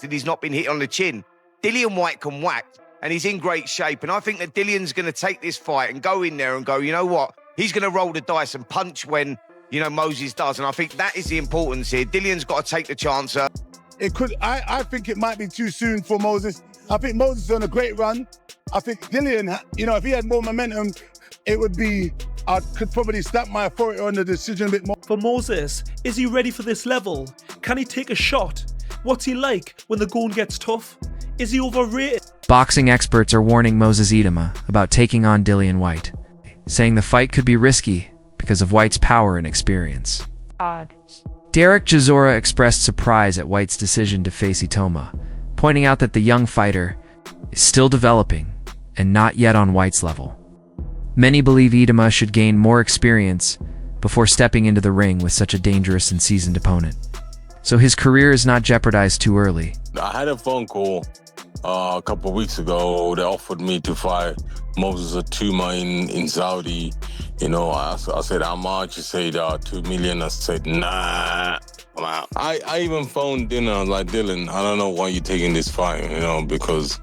and he's not been hit on the chin. Dillian Whyte can whack, and he's in great shape. And I think that Dillian's going to take this fight and go in there and go, you know what? He's going to roll the dice and punch when, you know, Moses does. And I think that is the importance here. Dillian's got to take the chance. I think it might be too soon for Moses. I think Moses is on a great run. I think Dillian, you know, if he had more momentum, it would be, I could probably stamp my authority on the decision a bit more. For Moses, is he ready for this level? Can he take a shot? What's he like when the going gets tough? Is he overrated? Boxing experts are warning Moses Itauma about taking on Dillian Whyte, saying the fight could be risky because of Whyte's power and experience. Derek Chisora expressed surprise at Whyte's decision to face Itauma, pointing out that the young fighter is still developing and not yet on Whyte's level. Many believe Itauma should gain more experience before stepping into the ring with such a dangerous and seasoned opponent, so his career is not jeopardized too early. I had a phone call a couple of weeks ago. They offered me to fight Moses Itauma in Saudi. You know, I said, how much? He said, 2 million. I said, nah, I'm out. I even phoned Dylan. I was like, Dylan, I don't know why you're taking this fight, you know, because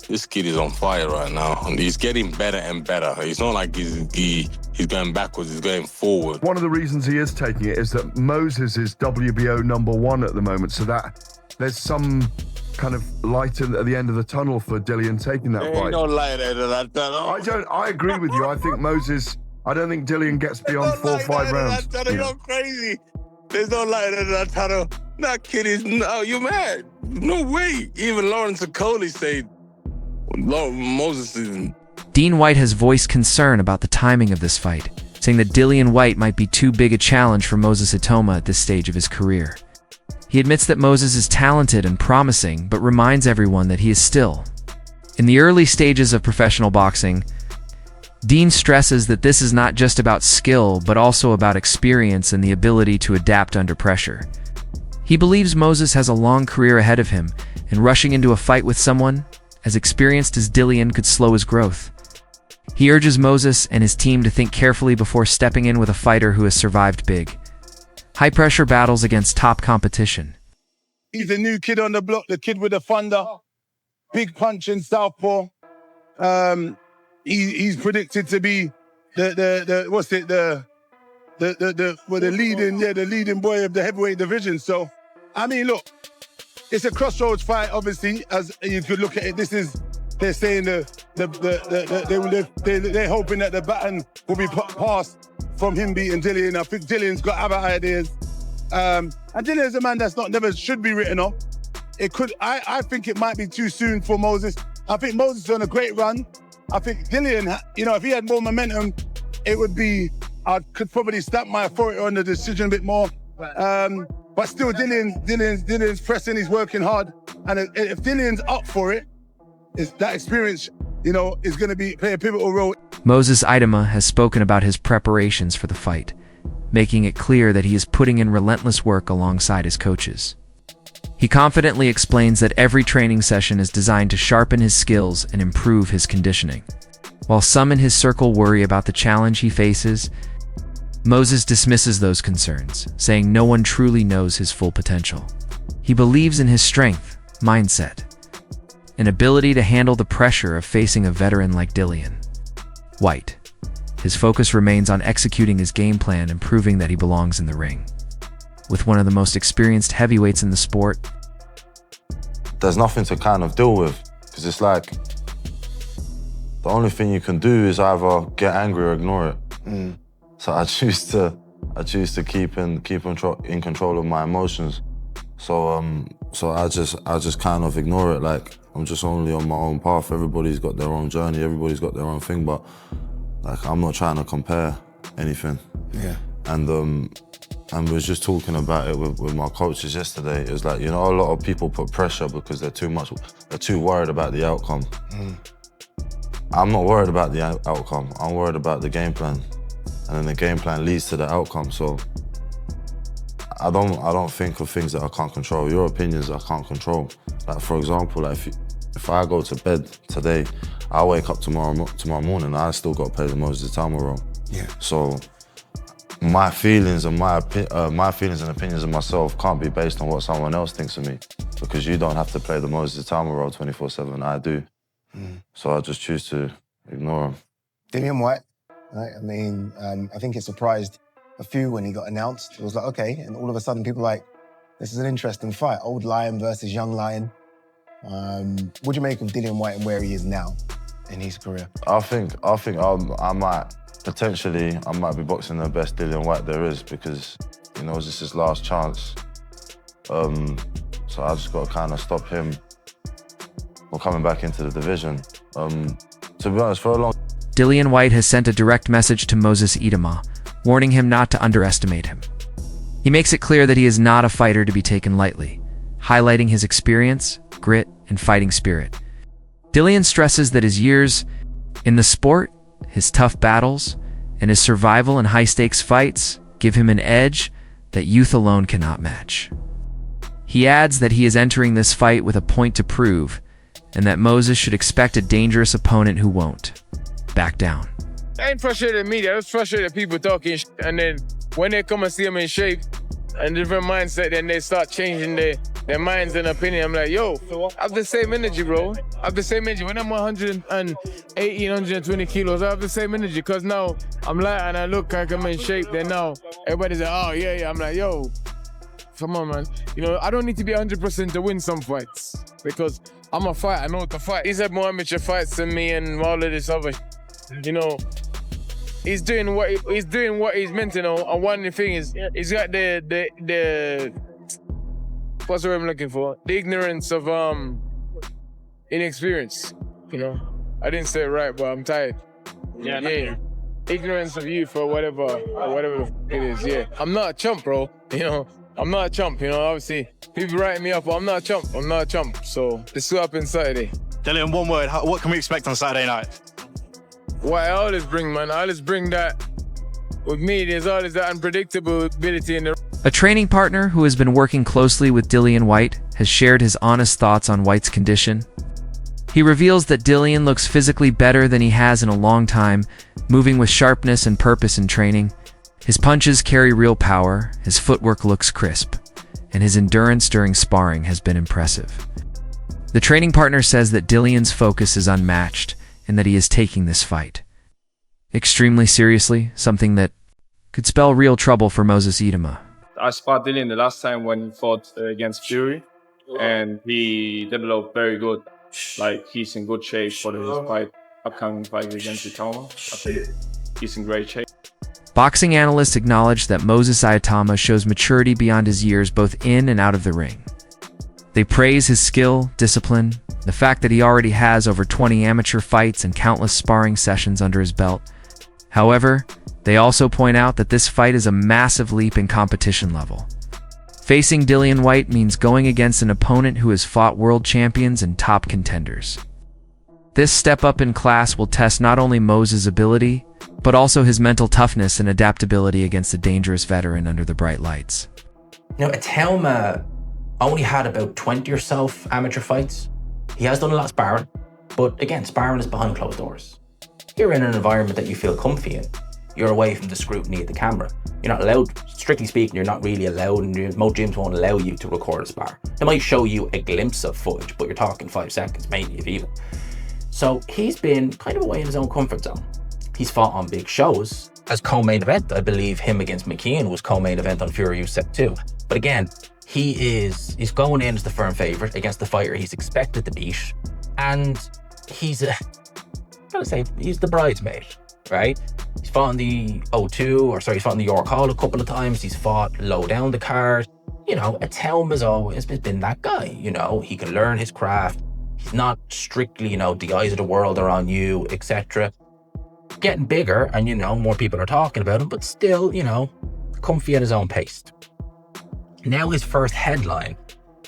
this kid is on fire right now. And he's getting better and better. It's not like he's going backwards, he's going forward. One of the reasons he is taking it is that Moses is WBO #1 at the moment, so that there's some kind of light at the end of the tunnel for Dillian taking that fight. Ain't no light at that tunnel. I agree with you. I think Moses, I don't think Dillian gets beyond 4 or 5 rounds. You're crazy. There's no light at that tunnel. That kid is, no, you mad. No way. Even Lawrence Okoli said, Moses is... Dean Whyte has voiced concern about the timing of this fight, saying that Dillian Whyte might be too big a challenge for Moses Itauma at this stage of his career. He admits that Moses is talented and promising, but reminds everyone that he is still in the early stages of professional boxing. Dean stresses that this is not just about skill, but also about experience and the ability to adapt under pressure. He believes Moses has a long career ahead of him, and rushing into a fight with someone as experienced as Dillian could slow his growth. He urges Moses and his team to think carefully before stepping in with a fighter who has survived big, high-pressure battles against top competition. He's a new kid on the block, the kid with the thunder, big punch in southpaw. He's predicted to be the leading boy of the heavyweight division. So, I mean, look, it's a crossroads fight. Obviously, as you could look at it, they're saying they're hoping that the baton will be passed from him beating Dillian. I think Dillian's got other ideas, and Dillian's a man that's never should be written off. I think it might be too soon for Moses. I think Moses is on a great run. I think Dillian, you know, if he had more momentum, it would be, I could probably stamp my authority on the decision a bit more. But still, Dillian's pressing, he's working hard. And if Dillian's up for it, that experience, you know, is going to play a pivotal role. Moses Itauma has spoken about his preparations for the fight, making it clear that he is putting in relentless work alongside his coaches. He confidently explains that every training session is designed to sharpen his skills and improve his conditioning. While some in his circle worry about the challenge he faces, Moses dismisses those concerns, saying no one truly knows his full potential. He believes in his strength, mindset, and ability to handle the pressure of facing a veteran like Dillian Whyte. His focus remains on executing his game plan and proving that he belongs in the ring. With one of the most experienced heavyweights in the sport, there's nothing to kind of deal with, because it's like the only thing you can do is either get angry or ignore it. So I choose to keep in control of my emotions. So I just kind of ignore it. Like, I'm just only on my own path. Everybody's got their own journey. Everybody's got their own thing. But like, I'm not trying to compare anything. Yeah. And we was just talking about it with my coaches yesterday. It was like, you know, a lot of people put pressure because they're too worried about the outcome. I'm not worried about the outcome. I'm worried about the game plan. And then the game plan leads to the outcome. So I don't think of things that I can't control. Your opinions I can't control. Like, for example, like if I go to bed today, I wake up tomorrow morning, I still got to play the Moses Itauma role. Yeah. So my feelings and my feelings and opinions of myself can't be based on what someone else thinks of me, because you don't have to play the Moses Itauma role 24/7. I do, so I just choose to ignore him. Dillian Whyte, right? I mean, I think it surprised a few when he got announced. It was like, okay, and all of a sudden people were like, this is an interesting fight. Old Lion versus young Lion. What do you make of Dillian Whyte and where he is now in his career? I think I might be boxing the best Dillian Whyte there is, because you know this is his last chance. So I just got to kind of stop him from coming back into the division. To be honest, for a long. Dillian Whyte has sent a direct message to Moses Itauma, warning him not to underestimate him. He makes it clear that he is not a fighter to be taken lightly, highlighting his experience, grit, and fighting spirit. Dillian stresses that his years in the sport, his tough battles, and his survival in high-stakes fights give him an edge that youth alone cannot match. He adds that he is entering this fight with a point to prove, and that Moses should expect a dangerous opponent who won't back down. I ain't frustrated at media, I was frustrated at people talking and then when they come and see him in shape and different mindset, then they start changing their minds and opinion. I'm like, yo, I have the same energy, bro. I have the same energy. When I'm 118, 120 kilos, I have the same energy, because now I'm light and I look like I'm in shape. Then now everybody's like, oh, yeah. I'm like, yo, come on, man. You know, I don't need to be 100% to win some fights, because I'm a fighter, I know what to fight. He's had more amateur fights than me and all of this other, you know. He's doing what he's meant to know. And one thing is, he's got the what's the word I'm looking for? The ignorance of inexperience. You know, I didn't say it right, but I'm tired. Yeah. Ignorance of youth or whatever it is. Yeah, I'm not a chump, bro. You know, I'm not a chump. You know, obviously people writing me up, but I'm not a chump. I'm not a chump. So this will happen Saturday. Dillian, one word. What can we expect on Saturday night? What I always bring, man, I always bring that. With me, there's always that unpredictability in the... A training partner who has been working closely with Dillian Whyte has shared his honest thoughts on Whyte's condition. He reveals that Dillian looks physically better than he has in a long time, moving with sharpness and purpose in training. His punches carry real power, his footwork looks crisp, and his endurance during sparring has been impressive. The training partner says that Dillian's focus is unmatched, and that he is taking this fight extremely seriously, something that could spell real trouble for Moses Itauma. I sparred Dillian the last time when he fought against Fury, and he developed very good. Like, he's in good shape for his upcoming fight against Itauma. I think he's in great shape. Boxing analysts acknowledge that Moses Itauma shows maturity beyond his years both in and out of the ring. They praise his skill, discipline, the fact that he already has over 20 amateur fights and countless sparring sessions under his belt. However, they also point out that this fight is a massive leap in competition level. Facing Dillian Whyte means going against an opponent who has fought world champions and top contenders. This step up in class will test not only Moses' ability, but also his mental toughness and adaptability against a dangerous veteran under the bright lights. You know, Itauma only had about 20 or so amateur fights. He has done a lot of sparring, but again, sparring is behind closed doors. You're in an environment that you feel comfy in. You're away from the scrutiny of the camera. You're not allowed, strictly speaking, you're not really allowed, and most gyms won't allow you to record a spar. They might show you a glimpse of footage, but you're talking 5 seconds, maybe, if even. So he's been kind of away in his own comfort zone. He's fought on big shows. As co-main event, I believe him against McKeon was co-main event on Fury USEC 2. But again, he's going in as the firm favourite against the fighter he's expected to beat. And he's the bridesmaid, right? He's fought in the he's fought in the York Hall a couple of times. He's fought low down the card. You know, Itauma's always been that guy. You know, he can learn his craft. He's not strictly, you know, the eyes of the world are on you, etc. Getting bigger, and, you know, more people are talking about him, but still, you know, comfy at his own pace. Now his first headline.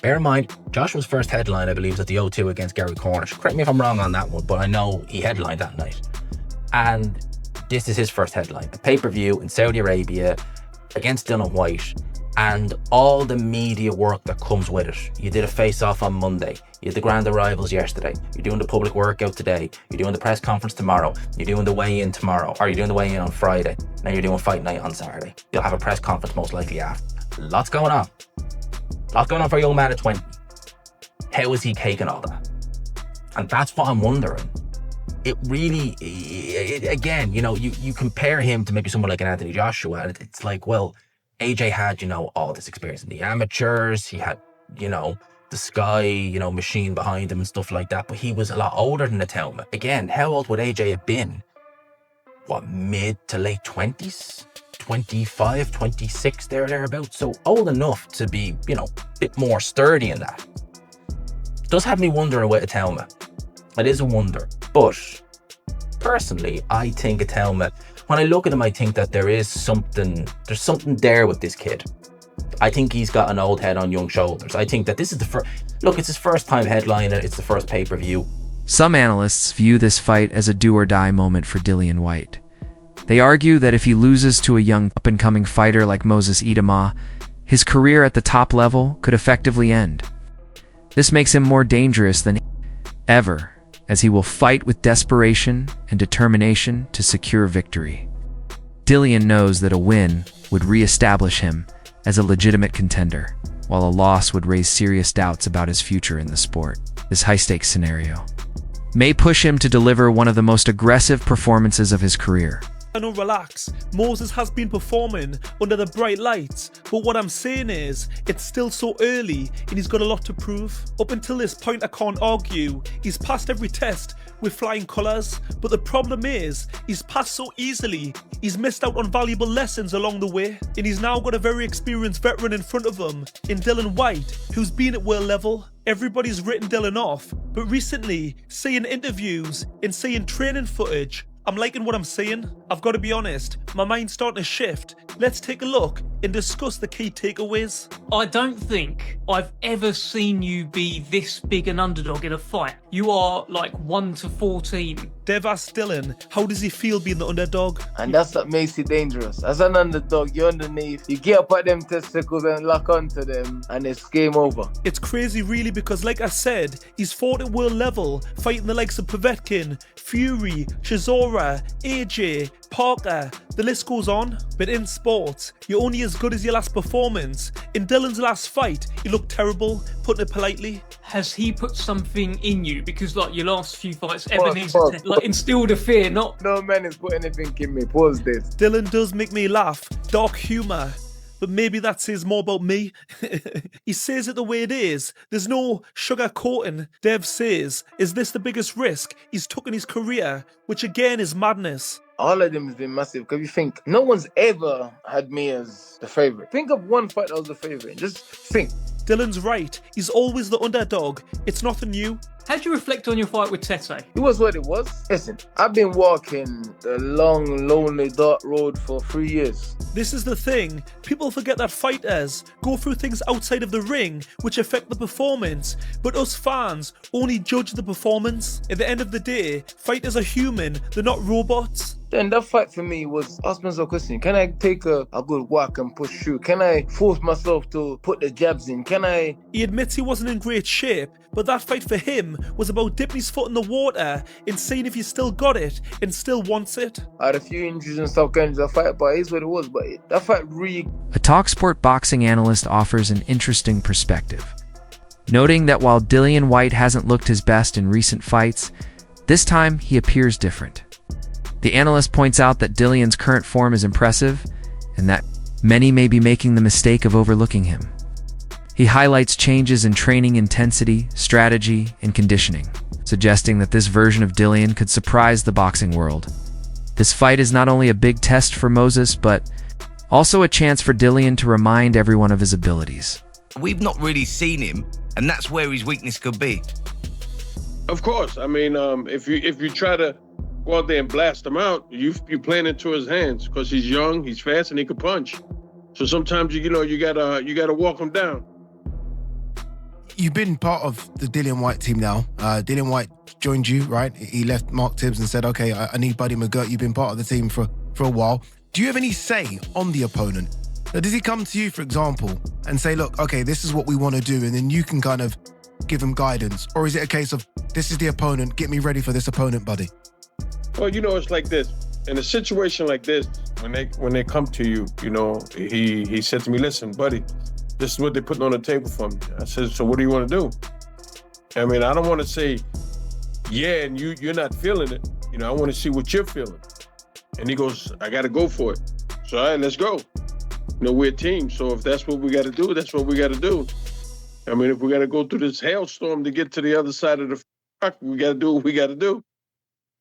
Bear in mind, Joshua's first headline, I believe, was at the O2 against Gary Cornish. Correct me if I'm wrong on that one, but I know he headlined that night. And this is his first headline. A pay-per-view in Saudi Arabia against Dillian Whyte. and all the media work that comes with it. You did a face-off on Monday. You had the grand arrivals yesterday. You're doing the public workout today. You're doing the press conference tomorrow. You're doing the weigh-in tomorrow. Or you're doing the weigh-in on Friday. Now you're doing fight night on Saturday. You'll have a press conference most likely after. Lots going on. Lots going on for a young man at 20. How is he taking all that? And that's what I'm wondering. It really, again, you know, you compare him to maybe someone like an Anthony Joshua, and it's like, well, AJ had, you know, all this experience in the amateurs. He had, you know, the Sky, you know, machine behind him and stuff like that. But he was a lot older than Itauma. Again, how old would AJ have been? What, mid to late 20s? 25, 26, thereabouts. So old enough to be, you know, a bit more sturdy in that. Does have me wondering with Itauma. It is a wonder. But personally, I think Itauma, when I look at him, I think that there's something there with this kid. I think he's got an old head on young shoulders. I think that this is the first, look, it's his first time headliner. It's the first pay-per-view. Some analysts view this fight as a do-or-die moment for Dillian Whyte. They argue that if he loses to a young up-and-coming fighter like Moses Itauma, his career at the top level could effectively end. This makes him more dangerous than ever, as he will fight with desperation and determination to secure victory. Dillian knows that a win would re-establish him as a legitimate contender, while a loss would raise serious doubts about his future in the sport. This high-stakes scenario may push him to deliver one of the most aggressive performances of his career. I know, relax. Moses has been performing under the bright lights, but what I'm saying is, it's still so early and he's got a lot to prove. Up until this point, I can't argue. He's passed every test with flying colours, but the problem is, he's passed so easily. He's missed out on valuable lessons along the way, and he's now got a very experienced veteran in front of him, in Dillian Whyte, who's been at world level. Everybody's written Dillian off, but recently, seeing interviews and seeing training footage, I'm liking what I'm seeing. I've got to be honest, my mind's starting to shift. Let's take a look and discuss the key takeaways. I don't think I've ever seen you be this big an underdog in a fight. You are like 1-14. Dev asked Dillian, how does he feel being the underdog? And that's what makes it dangerous. As an underdog, you're underneath. You get up at them testicles and lock onto them, and it's game over. It's crazy really because, like I said, he's fought at world level, fighting the likes of Povetkin, Fury, Chisora, AJ, Parker, the list goes on. But in sports, you're only as good as your last performance. In Dillian's last fight, he looked terrible, putting it politely. Has he put something in you? Because like your last few fights, Ebenezer like instilled a fear, not... No man has put anything in me. Pause this. Dillian does make me laugh. Dark humour. But maybe that says more about me. He says it the way it is. There's no sugar coating. Dev says, is this the biggest risk he's took in his career? Which again is madness. All of them has been massive because you think no one's ever had me as the favourite. Think of one fight that was the favourite. Just think. Dylan's right. He's always the underdog. It's nothing new. How do you reflect on your fight with Tete? It was what it was. Listen, I've been walking the long, lonely, dark road for 3 years. This is the thing. People forget that fighters go through things outside of the ring which affect the performance. But us fans only judge the performance. At the end of the day, fighters are human. They're not robots. Then that fight for me was ask myself a question. Can I take a good walk and push through? Can I force myself to put the jabs in? Can I... He admits he wasn't in great shape, but that fight for him was about dipping his foot in the water and seeing if he still got it and still wants it. I had a few injuries and stuff going into the fight, but it is what it was. But that fight really... A TalkSport boxing analyst offers an interesting perspective, noting that while Dillian Whyte hasn't looked his best in recent fights, this time he appears different. The analyst points out that Dillian's current form is impressive and that many may be making the mistake of overlooking him. He highlights changes in training intensity, strategy, and conditioning, suggesting that this version of Dillian could surprise the boxing world. This fight is not only a big test for Moses, but also a chance for Dillian to remind everyone of his abilities. We've not really seen him, and that's where his weakness could be. Of course. I mean, if you try to go out there and blast him out, you're playing into his hands because he's young, he's fast, and he can punch. So sometimes you gotta walk him down. You've been part of the Dillian Whyte team now. Dillian Whyte joined you, right? He left Mark Tibbs and said, okay, I need Buddy McGirt. You've been part of the team for a while. Do you have any say on the opponent? Now, does he come to you, for example, and say, look, okay, this is what we want to do, and then you can kind of give him guidance? Or is it a case of, this is the opponent, get me ready for this opponent, buddy? Well, you know, it's like this. In a situation like this, when they come to you, you know, he said to me, listen, buddy, this is what they're putting on the table for me. I said, so what do you want to do? I mean, I don't want to say, yeah, and you're not feeling it. You know, I want to see what you're feeling. And he goes, I got to go for it. So, all right, let's go. You know, we're a team. So if that's what we got to do, that's what we got to do. I mean, if we got to go through this hailstorm to get to the other side of the fuck, we got to do what we got to do.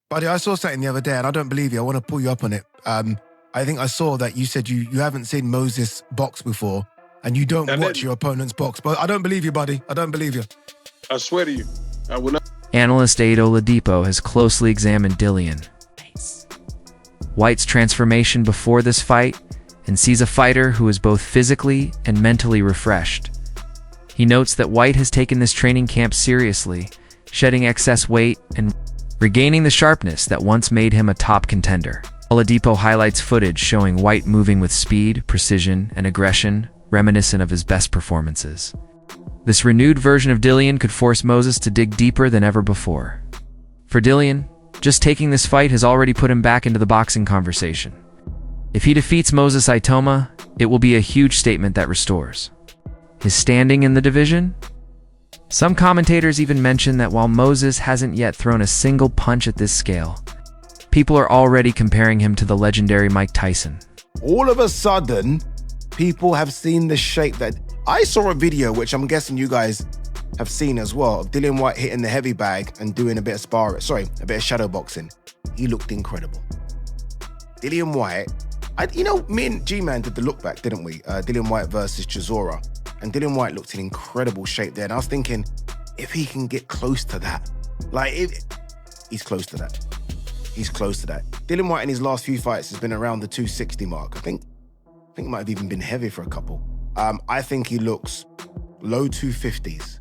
Buddy, I saw something the other day, and I don't believe you. I want to pull you up on it. I think I saw that you said you haven't seen Moses box before, and you don't watch your opponent's box. But I don't believe you, buddy. I don't believe you. I swear to you, I will not. Analyst Ado Oladipo has closely examined Dillian Whyte's transformation before this fight and sees a fighter who is both physically and mentally refreshed. He notes that Whyte has taken this training camp seriously, shedding excess weight and regaining the sharpness that once made him a top contender. Oladipo highlights footage showing Whyte moving with speed, precision, and aggression, reminiscent of his best performances. This renewed version of Dillian could force Moses to dig deeper than ever before. For Dillian, just taking this fight has already put him back into the boxing conversation. If he defeats Moses Itauma, it will be a huge statement that restores his standing in the division. Some commentators even mention that while Moses hasn't yet thrown a single punch at this scale, people are already comparing him to the legendary Mike Tyson. All of a sudden, people have seen the shape that... I saw a video, which I'm guessing you guys have seen as well, of Dillian Whyte hitting the heavy bag and doing a bit of shadow boxing. He looked incredible. Dillian Whyte, me and G-Man did the look back, didn't we? Dillian Whyte versus Chisora. And Dillian Whyte looked in incredible shape there. And I was thinking, if he can get close to that, he's close to that. He's close to that. Dillian Whyte in his last few fights has been around the 260 mark. I think it might have even been heavy for a couple. I think he looks low 250s.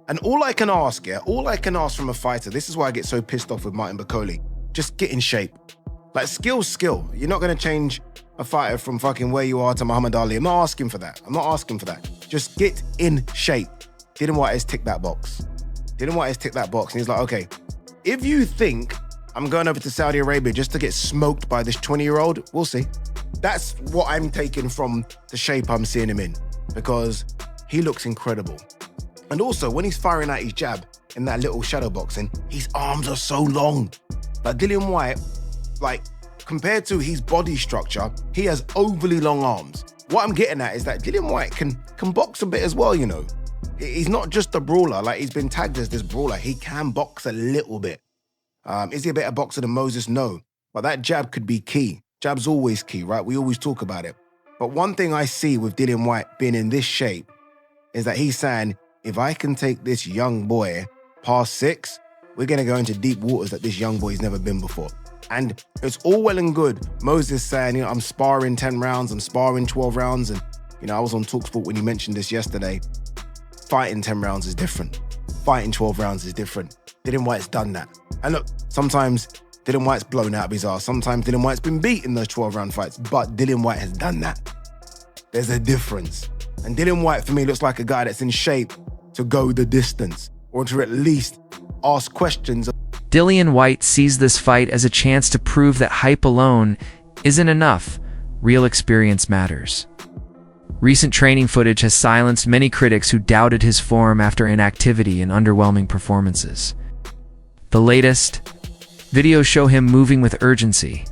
And all I can ask from a fighter, this is why I get so pissed off with Martin Bakoli, just get in shape. Like, skill's skill. You're not going to change a fighter from fucking where you are to Muhammad Ali. I'm not asking for that. Just get in shape. Dillian Whyte has ticked that box. And he's like, okay, if you think I'm going over to Saudi Arabia just to get smoked by this 20-year-old, we'll see. That's what I'm taking from the shape I'm seeing him in, because he looks incredible. And also, when he's firing out his jab in that little shadow boxing, his arms are so long. Like, Dillian Whyte, compared to his body structure, he has overly long arms. What I'm getting at is that Dillian Whyte can box a bit as well, you know. He's not just a brawler. Like, he's been tagged as this brawler. He can box a little bit. Is he a better boxer than Moses? No. But that jab could be key. Jab's always key, right? We always talk about it. But one thing I see with Dillian Whyte being in this shape is that he's saying, if I can take this young boy past 6, we're going to go into deep waters that this young boy's never been before. And it's all well and good. Moses saying, I'm sparring 10 rounds, I'm sparring 12 rounds. And, I was on TalkSport when he mentioned this yesterday. Fighting 10 rounds is different. Fighting 12 rounds is different. Dillian Whyte's done that. And look, sometimes Dillian Whyte's blown out of his ass. Sometimes Dillian Whyte's been beat in those 12-round fights. But Dillian Whyte has done that. There's a difference. And Dillian Whyte, for me, looks like a guy that's in shape to go the distance, or to at least ask questions. Dillian Whyte sees this fight as a chance to prove that hype alone isn't enough. Real experience matters. Recent training footage has silenced many critics who doubted his form after inactivity and underwhelming performances. The latest videos show him moving with urgency,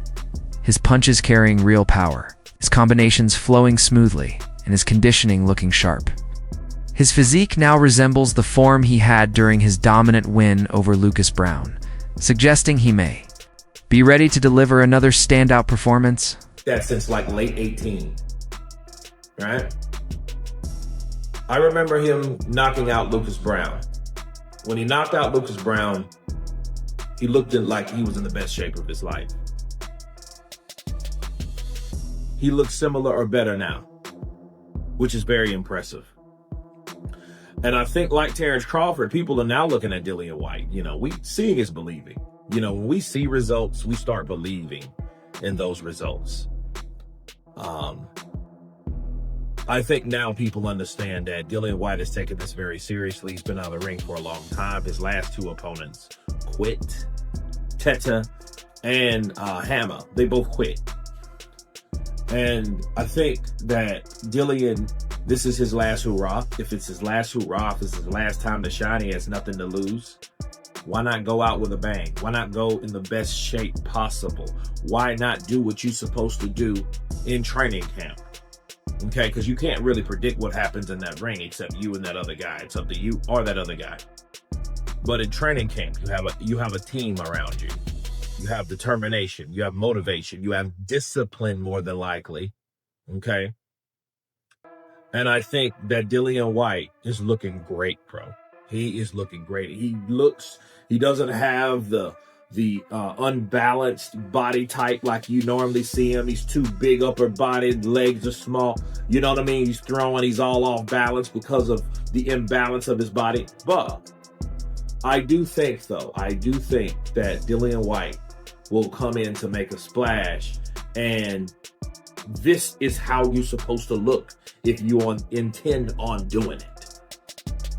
his punches carrying real power, his combinations flowing smoothly, and his conditioning looking sharp. His physique now resembles the form he had during his dominant win over Lucas Brown, suggesting he may be ready to deliver another standout performance. That since late 18, right? I remember him knocking out Lucas Brown. When he knocked out Lucas Brown, he looked like he was in the best shape of his life. He looks similar or better now, which is very impressive. And I think, like Terrence Crawford, people are now looking at Dillian Whyte. Seeing is believing. When we see results, we start believing in those results. I think now people understand that Dillian Whyte has taken this very seriously. He's been out of the ring for a long time. His last two opponents quit. Teta and Hammer, they both quit. And I think that Dillian, this is his last hurrah. If it's his last hurrah, if it's his last time to shine, he has nothing to lose. Why not go out with a bang? Why not go in the best shape possible? Why not do what you're supposed to do in training camp? Okay, because you can't really predict what happens in that ring except you and that other guy. It's up to you or that other guy. But in training camp, you have a team around you. You have determination, you have motivation, you have discipline more than likely. Okay. And I think that Dillian Whyte is looking great, bro. He is looking great. He doesn't have the unbalanced body type like you normally see him. He's too big upper body, legs are small. You know what I mean? He's throwing, he's all off balance because of the imbalance of his body. But I do think that Dillian Whyte will come in to make a splash, and this is how you're supposed to look if you intend on doing it.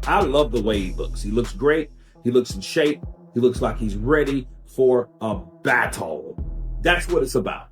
I love the way he looks. He looks great. He looks in shape. He looks like he's ready for a battle. That's what it's about.